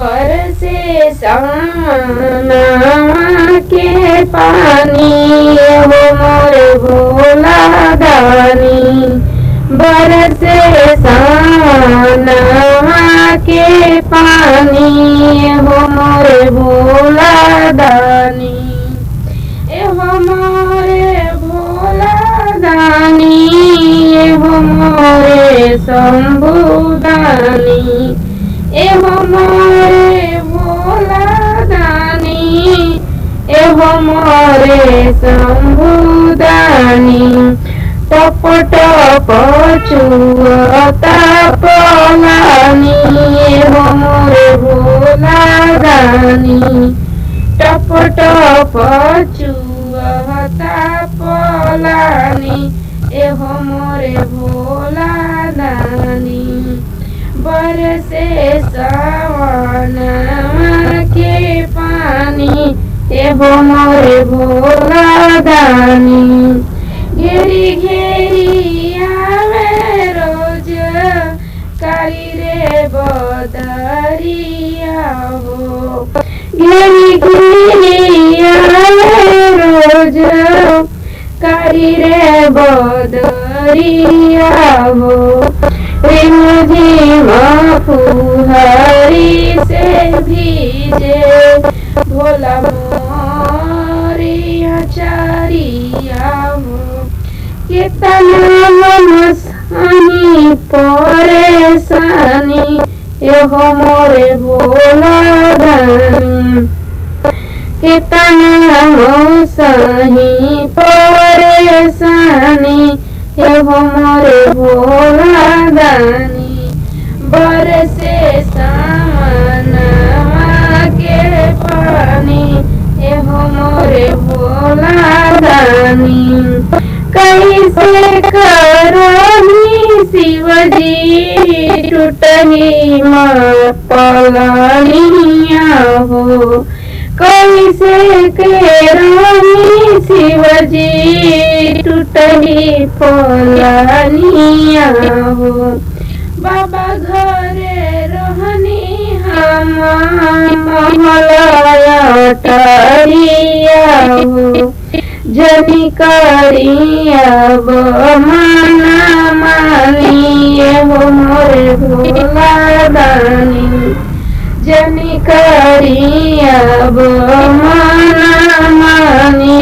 बरसे सावनवा के पानी हो मोर भोला दानी। बरसे सावनवा के पानी हो मोर भोला दानी। हो मोरे भोला दानी हो मोरे शंभु दानी। एहो मोरे भोला दानी एहो मोरे शंभु दानी। टप टप चुअता पलानी एहो मोरे भोला दानी। टप टप चुअता पलानी एहो मोरे भोला दानी। बरसे सावनवा के पानी एहो मोरे भोला दानी। घेरी घेरी आवे रोज कारी रे बदरिया हो। घेरी घेरी आवे रोज कारी रे बदरिया हो। रिमझिम फुहरी से भीजे भोला मोरे आचारिया हो। कितना मनसानी परेशानी एहो मोरे भोला दानी। कितना मनसानी परेशानी एहो मोरे भोला दानी। बरसे सावनवा के पानी एहो मोरे भोला दानी। कैसे करही शिवजी टूटही पलानिया हो। कैसे करही शिवजी टूटही पलानिया हो। बाबा घरे रहनी हम महलया हो। जनी करिया मना मानी हो मोरे भोला दानी। जनी करिया मना मानी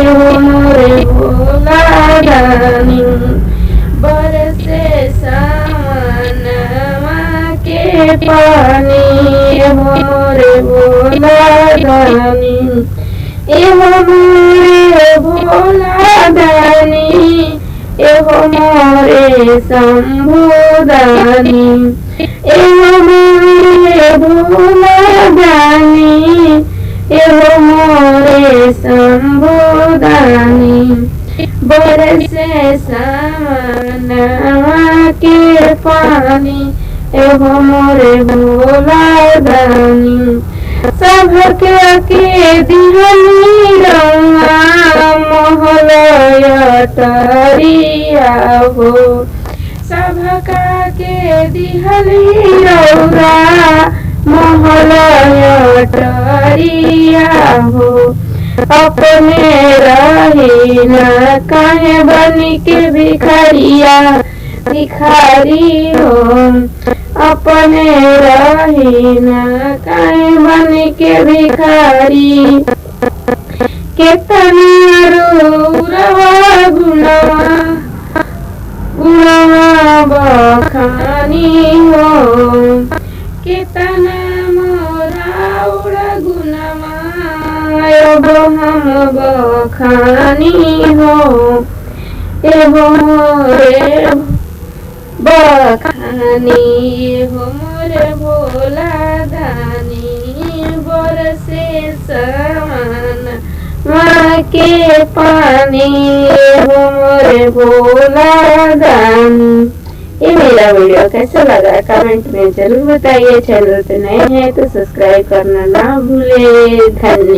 हो मोरे भोला दानी। बरसे सावनवा के पानी हो मोरे भोला दानी। एहो मोरे भोला दानी एहो मोरे शंभु दानी। एहो मोरे भोला दानी एहो मोरे शंभु दानी। बरसे सावनवा के पानी एहो मोरे भोला दानी। सबके के दिहनी रंगा महलया टरिया हो। सबका के दिहनी रंगा महलया टरिया हो। अपने रही न काहे बनी के भिखारिया भिखारी हो। अपने रही न काहे बनी के भिखारी। केतना रूरवा गुणवा गुणवा बखानी हो। केतना मोरा उड़ा गुणवा एगो हम बखानी हो। एगो मोरे बखानी हो मोरे भोला दानी। बरसे सावनवा के पानी हो मोरे भोला दानी। ये मेरा वीडियो कैसा लगा कमेंट में जरूर बताइए। चैनल पे नए हैं तो सब्सक्राइब करना ना भूले। धन्यवाद।